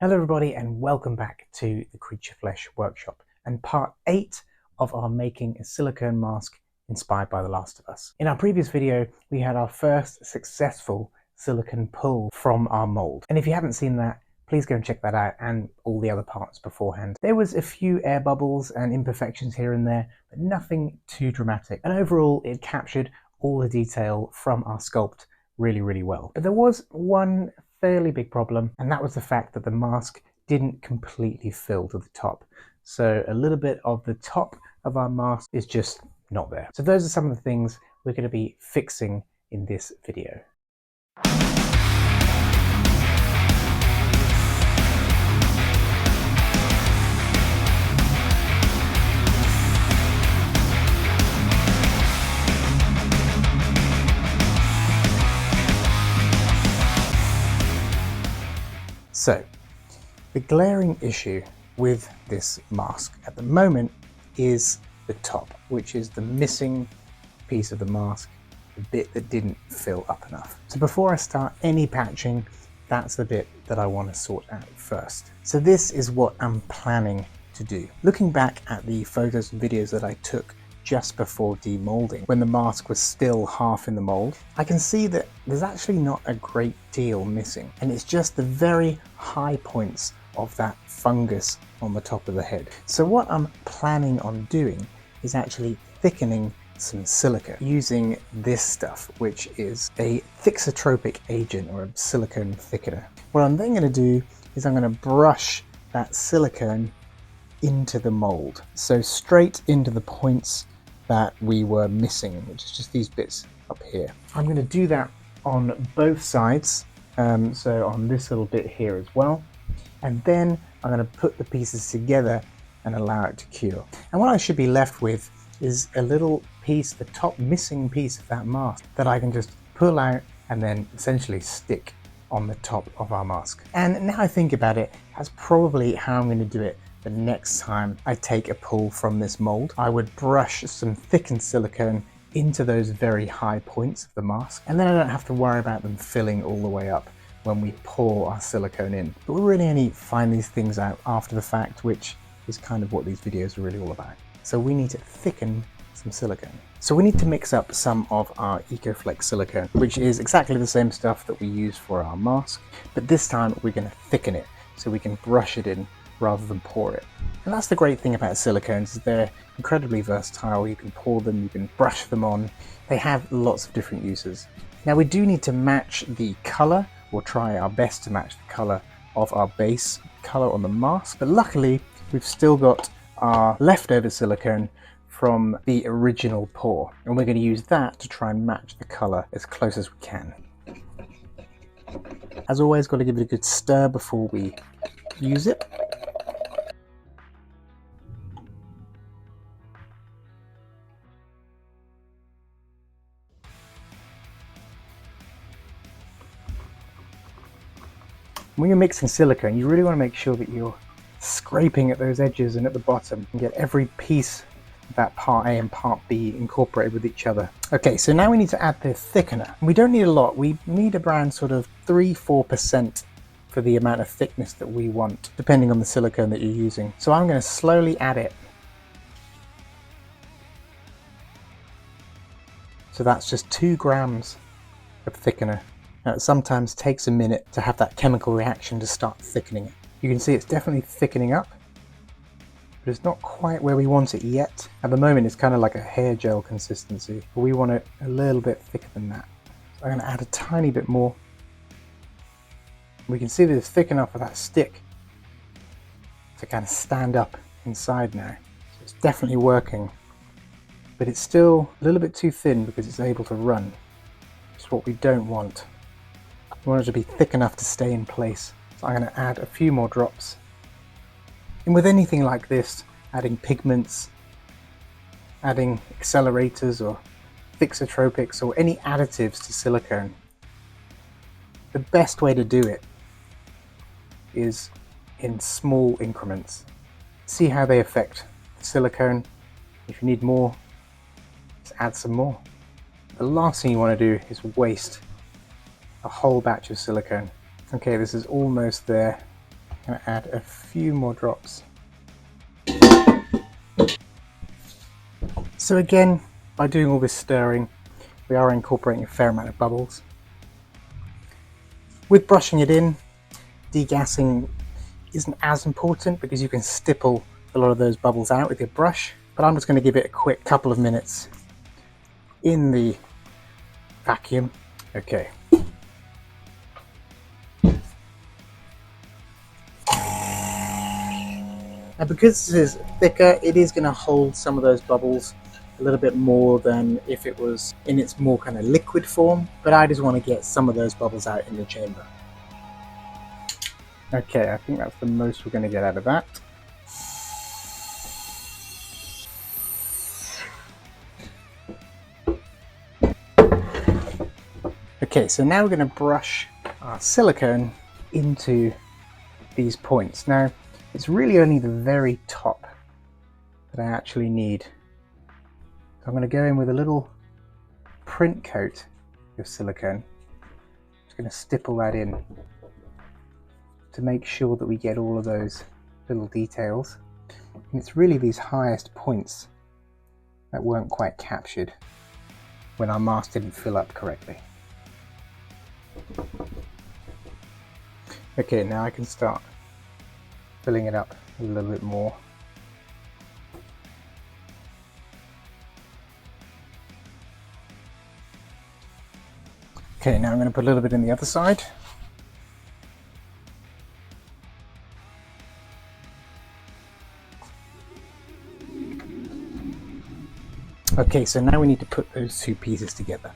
Hello everybody and welcome back to the Creature Flesh workshop and part 8 of our making a silicone mask inspired by The Last of Us. In our previous video we had our first successful silicone pull from our mould, and if you haven't seen that, please go and check that out and all the other parts beforehand. There was a few air bubbles and imperfections here and there, but nothing too dramatic, and overall it captured all the detail from our sculpt really well. But there was one fairly big problem, and that was the fact that the mask didn't completely fill to the top. So a little bit of the top of our mask is just not there. So those are some of the things we're going to be fixing in this video. So, the glaring issue with this mask at the moment is the top, which is the missing piece of the mask, the bit that didn't fill up enough. So before I start any patching, that's the bit that I want to sort out first. So this is what I'm planning to do. Looking back at the photos and videos that I took just before demolding, when the mask was still half in the mold, I can see that there's actually not a great deal missing, and it's just the very high points of that fungus on the top of the head. So what I'm planning on doing is actually thickening some silica using this stuff, which is a thixotropic agent or a silicone thickener. What I'm then going to do is I'm going to brush that silicone into the mold, so straight into the points that we were missing, which is just these bits up here. I'm going to do that on both sides, so on this little bit here as well, and then I'm going to put the pieces together and allow it to cure. And what I should be left with is a little piece, the top missing piece of that mask, that I can just pull out and then essentially stick on the top of our mask. And now I think about it, that's probably how I'm going to do it the next time I take a pull from this mold. I would brush some thickened silicone into those very high points of the mask, and then I don't have to worry about them filling all the way up when we pour our silicone in. But we really only find these things out after the fact, which is kind of what these videos are really all about. So we need to thicken some silicone. So we need to mix up some of our EcoFlex silicone, which is exactly the same stuff that we use for our mask, but this time we're going to thicken it so we can brush it in rather than pour it. And that's the great thing about silicones, is they're incredibly versatile. You can pour them, you can brush them on. They have lots of different uses. Now we do need to match the color, or try our best to match the color of our base color on the mask, but luckily we've still got our leftover silicone from the original pour, and we're going to use that to try and match the color as close as we can. As always, got to give it a good stir before we use it. When you're mixing silicone, you really want to make sure that you're scraping at those edges and at the bottom and get every piece of that part A and part B incorporated with each other. Okay, so now we need to add the thickener. We don't need a lot. We need around sort of 3-4% for the amount of thickness that we want, depending on the silicone that you're using. So I'm going to slowly add it. So that's just 2 grams of thickener. Now, it sometimes takes a minute to have that chemical reaction to start thickening it. You can see it's definitely thickening up, but it's not quite where we want it yet. At the moment it's kind of like a hair gel consistency, but we want it a little bit thicker than that. So I'm going to add a tiny bit more. We can see that it's thick enough for that stick to kind of stand up inside now. So it's definitely working, but it's still a little bit too thin because it's able to run. It's what we don't want. We want it to be thick enough to stay in place. So I'm going to add a few more drops. And with anything like this, adding pigments, adding accelerators or thixotropics or any additives to silicone, the best way to do it is in small increments. See how they affect the silicone. If you need more, just add some more. The last thing you want to do is waste a whole batch of silicone. Okay, this is almost there. I'm going to add a few more drops. So again, by doing all this stirring, we are incorporating a fair amount of bubbles. With brushing it in, degassing isn't as important because you can stipple a lot of those bubbles out with your brush, but I'm just going to give it a quick couple of minutes in the vacuum. Okay. And because this is thicker, it is going to hold some of those bubbles a little bit more than if it was in its more kind of liquid form, but I just want to get some of those bubbles out in the chamber. Okay, I think that's the most we're going to get out of that. Okay, so now we're going to brush our silicone into these points. Now, it's really only the very top that I actually need. So I'm going to go in with a little print coat of silicone. Just going to stipple that in to make sure that we get all of those little details. And it's really these highest points that weren't quite captured when our mask didn't fill up correctly. Okay, now I can start filling it up a little bit more. Okay, now I'm going to put a little bit in the other side. Okay, so now we need to put those two pieces together.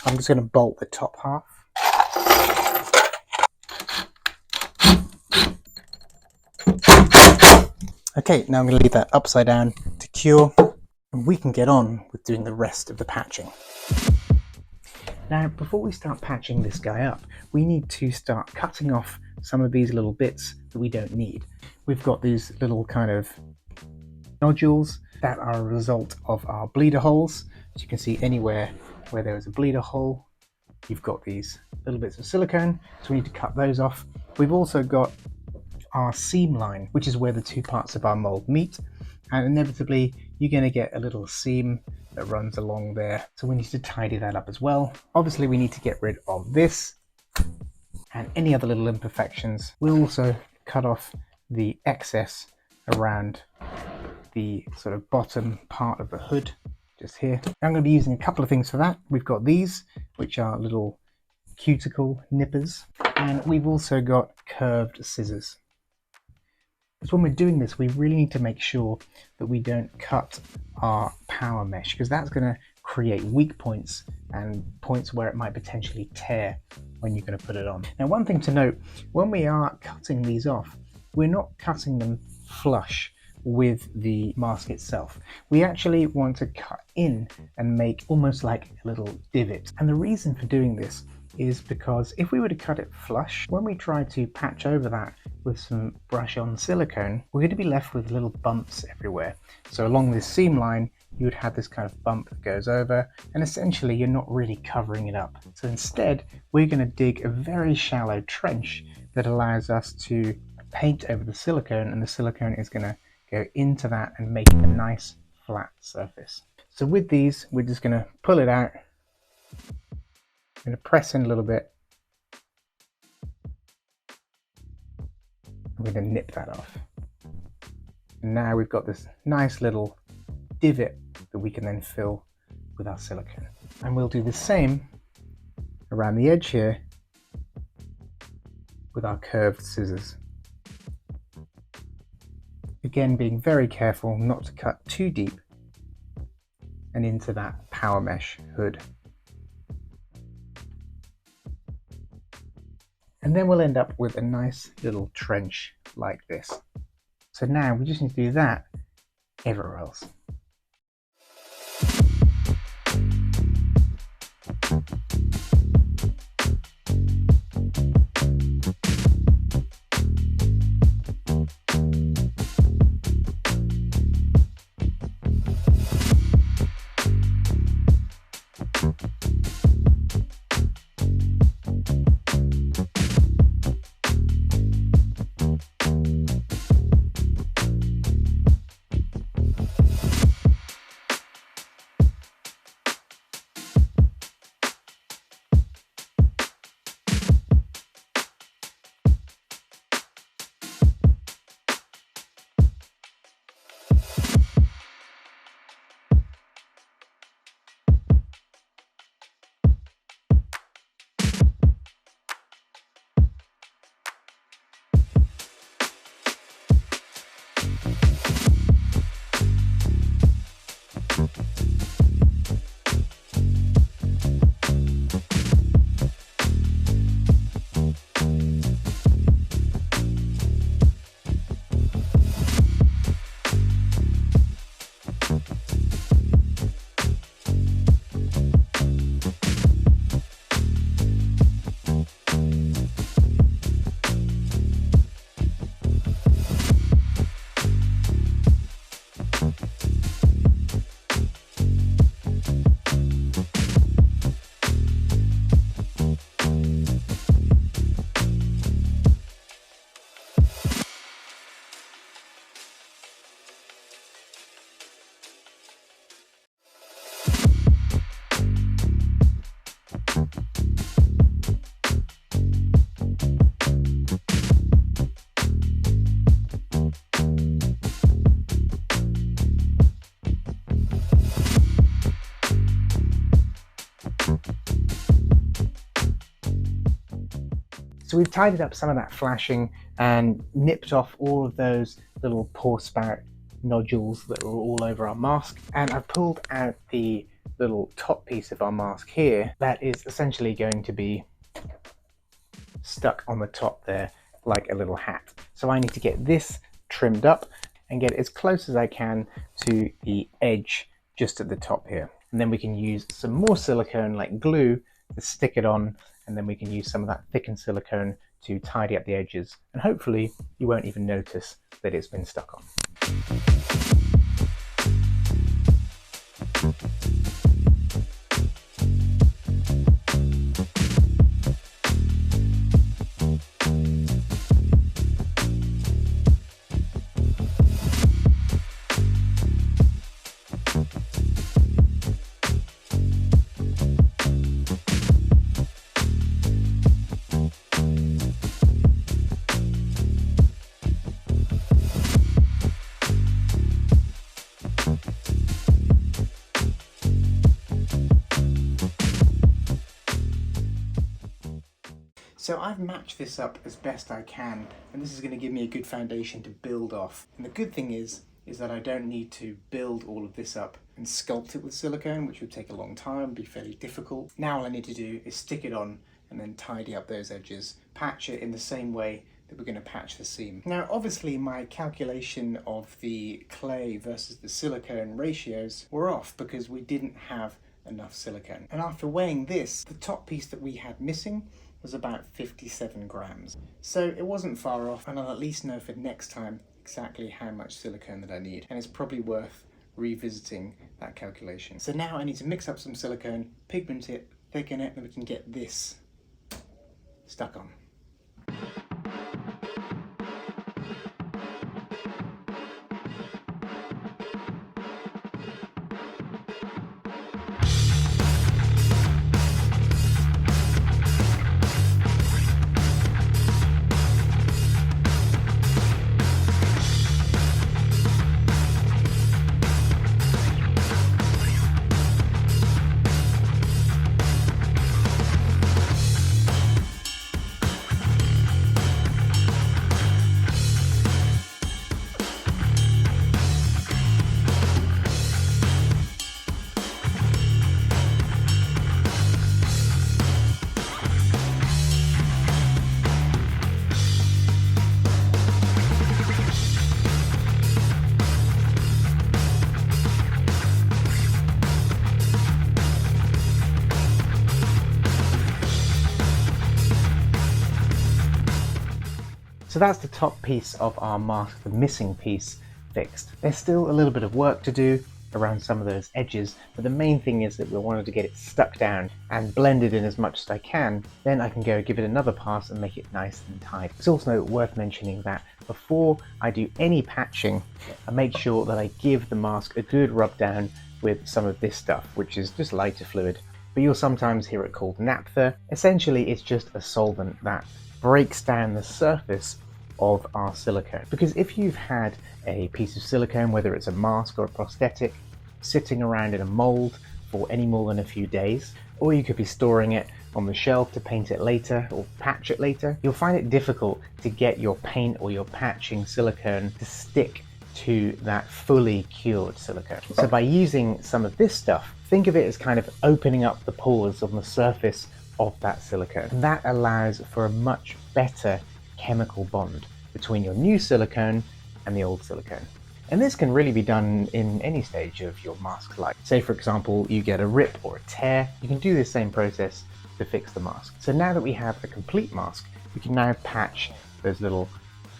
I'm just going to bolt the top half. Okay, now I'm going to leave that upside down to cure, and we can get on with doing the rest of the patching. Now, before we start patching this guy up, we need to start cutting off some of these little bits that we don't need. We've got these little kind of nodules that are a result of our bleeder holes. As you can see, anywhere where there is a bleeder hole, you've got these little bits of silicone, so we need to cut those off. We've also got our seam line, which is where the two parts of our mold meet, and inevitably you're going to get a little seam that runs along there, so we need to tidy that up as well. Obviously we need to get rid of this and any other little imperfections. We'll also cut off the excess around the sort of bottom part of the hood just here. I'm going to be using a couple of things for that. We've got these, which are little cuticle nippers, and we've also got curved scissors. Because when we're doing this, we really need to make sure that we don't cut our power mesh, because that's going to create weak points and points where it might potentially tear when you're going to put it on. Now, one thing to note, when we are cutting these off, we're not cutting them flush with the mask itself. We actually want to cut in and make almost like a little divot. And the reason for doing this is because if we were to cut it flush, when we try to patch over that with some brush on silicone, we're going to be left with little bumps everywhere. So along this seam line, you would have this kind of bump that goes over, and essentially you're not really covering it up. So instead, we're going to dig a very shallow trench that allows us to paint over the silicone, and the silicone is going to go into that and make a nice flat surface. So with these, we're just going to pull it out. I'm going to press in a little bit. I'm going to nip that off. And now we've got this nice little divot that we can then fill with our silicone. And we'll do the same around the edge here with our curved scissors. Again, being very careful not to cut too deep and into that power mesh hood. And then we'll end up with a nice little trench like this. So now we just need to do that everywhere else. So we've tidied up some of that flashing and nipped off all of those little pore spout nodules that were all over our mask, and I've pulled out the little top piece of our mask here that is essentially going to be stuck on the top there like a little hat. So I need to get this trimmed up and get it as close as I can to the edge just at the top here, and then we can use some more silicone like glue to stick it on, and then we can use some of that thickened silicone to tidy up the edges, and hopefully you won't even notice that it's been stuck on. So I've matched this up as best I can, and this is going to give me a good foundation to build off. And the good thing is that I don't need to build all of this up and sculpt it with silicone, which would take a long time, be fairly difficult. Now all I need to do is stick it on and then tidy up those edges, patch it in the same way that we're going to patch the seam. Now obviously my calculation of the clay versus the silicone ratios were off because we didn't have enough silicone. And after weighing this, the top piece that we had missing was about 57 grams. So it wasn't far off, and I'll at least know for next time exactly how much silicone that I need. And it's probably worth revisiting that calculation. So now I need to mix up some silicone, pigment it, thicken it, and we can get this stuck on. So that's the top piece of our mask, the missing piece, fixed. There's still a little bit of work to do around some of those edges, but the main thing is that we wanted to get it stuck down and blended in as much as I can. Then I can go give it another pass and make it nice and tight. It's also worth mentioning that before I do any patching, I make sure that I give the mask a good rub down with some of this stuff, which is just lighter fluid, but you'll sometimes hear it called naphtha. Essentially, it's just a solvent that breaks down the surface of our silicone. Because if you've had a piece of silicone, whether it's a mask or a prosthetic, sitting around in a mold for any more than a few days, or you could be storing it on the shelf to paint it later or patch it later, you'll find it difficult to get your paint or your patching silicone to stick to that fully cured silicone. So by using some of this stuff, think of it as kind of opening up the pores on the surface of that silicone. And that allows for a much better chemical bond between your new silicone and the old silicone. And this can really be done in any stage of your mask life. Say for example, you get a rip or a tear, you can do the same process to fix the mask. So now that we have a complete mask, we can now patch those little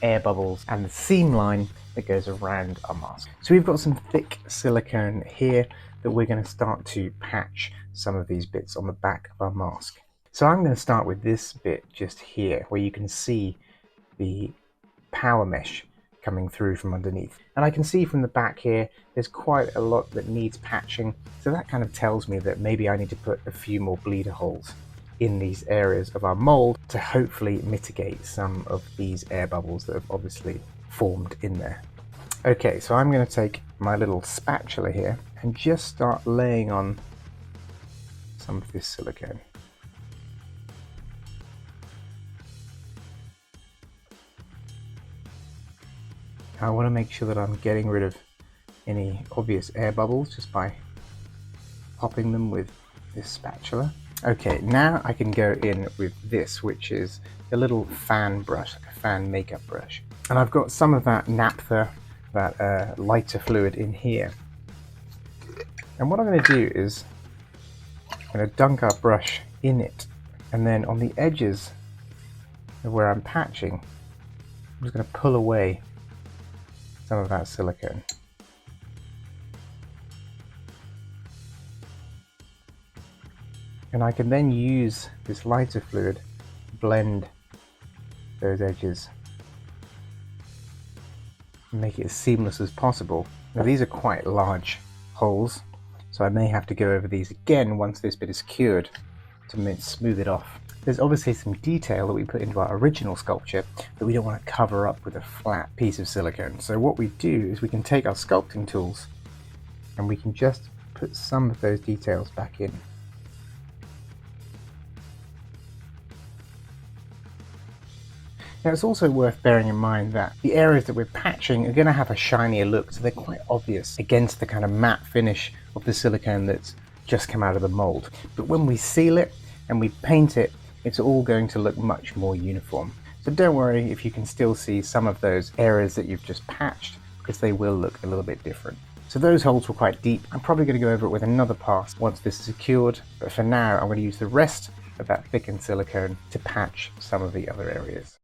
air bubbles and the seam line that goes around our mask. So we've got some thick silicone here that we're going to start to patch some of these bits on the back of our mask. So I'm going to start with this bit just here where you can see the power mesh coming through from underneath. And I can see from the back here, there's quite a lot that needs patching. So that kind of tells me that maybe I need to put a few more bleeder holes in these areas of our mold to hopefully mitigate some of these air bubbles that have obviously formed in there. Okay, so I'm going to take my little spatula here and just start laying on some of this silicone. I want to make sure that I'm getting rid of any obvious air bubbles just by popping them with this spatula. Okay, now I can go in with this, which is a little fan brush, like a fan makeup brush. And I've got some of that naphtha, that lighter fluid in here. And what I'm going to do is I'm going to dunk our brush in it, and then on the edges of where I'm patching, I'm just going to pull away some of that silicone. And I can then use this lighter fluid to blend those edges and make it as seamless as possible. Now these are quite large holes, so I may have to go over these again once this bit is cured to smooth it off. There's obviously some detail that we put into our original sculpture that we don't want to cover up with a flat piece of silicone. So what we do is we can take our sculpting tools and we can just put some of those details back in. Now it's also worth bearing in mind that the areas that we're patching are going to have a shinier look, so they're quite obvious against the kind of matte finish of the silicone that's just come out of the mold. But when we seal it and we paint it, it's all going to look much more uniform. So don't worry if you can still see some of those areas that you've just patched, because they will look a little bit different. So those holes were quite deep. I'm probably going to go over it with another pass once this is secured, but for now I'm going to use the rest of that thickened silicone to patch some of the other areas.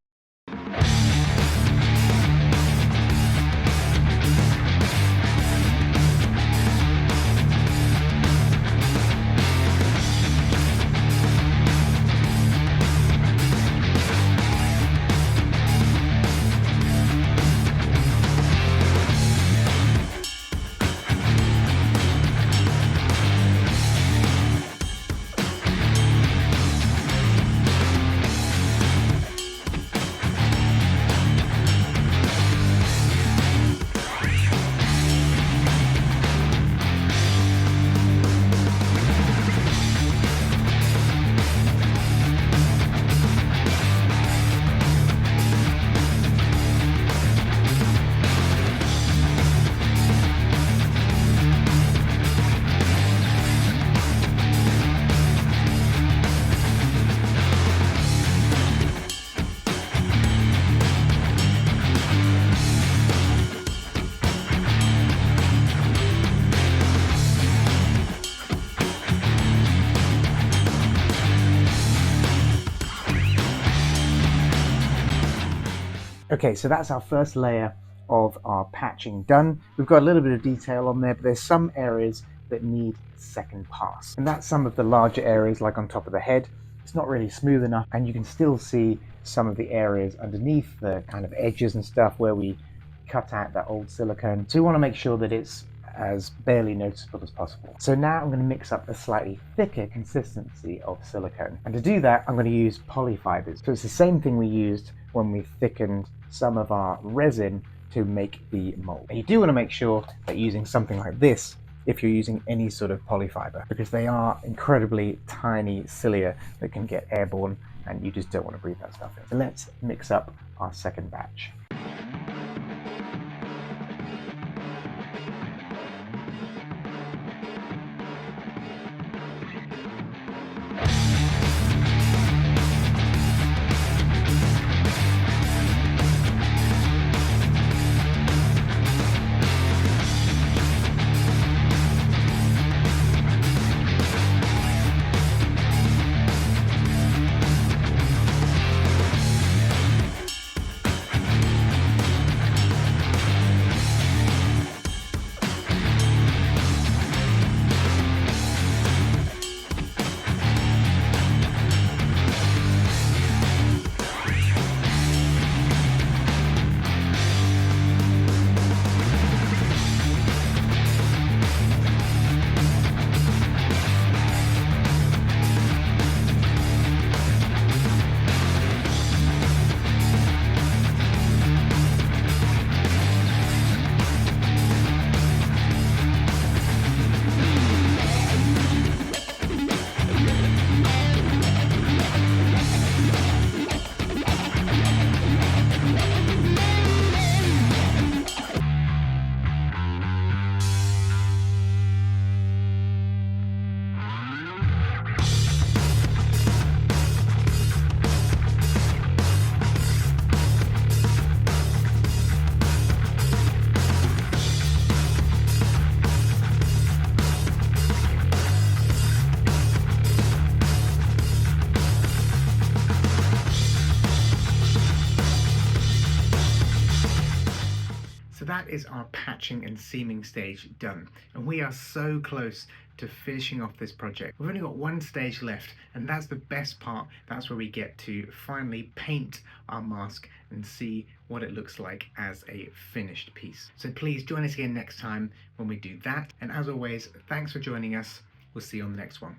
Okay, so that's our first layer of our patching done. We've got a little bit of detail on there, but there's some areas that need a second pass. And that's some of the larger areas, like on top of the head. It's not really smooth enough, and you can still see some of the areas underneath the kind of edges and stuff where we cut out that old silicone. So we want to make sure that it's as barely noticeable as possible. So now I'm going to mix up a slightly thicker consistency of silicone. And to do that, I'm going to use polyfibers. So it's the same thing we used when we thickened some of our resin to make the mold. And you do want to make sure that using something like this, if you're using any sort of polyfiber, because they are incredibly tiny cilia that can get airborne and you just don't want to breathe that stuff in. So let's mix up our second batch. is our patching and seaming stage done, and we are so close to finishing off this project. We've only got one stage left, and that's the best part. That's where we get to finally paint our mask and see what it looks like as a finished piece. So please join us again next time when we do that, and as always, thanks for joining us. We'll see you on the next one.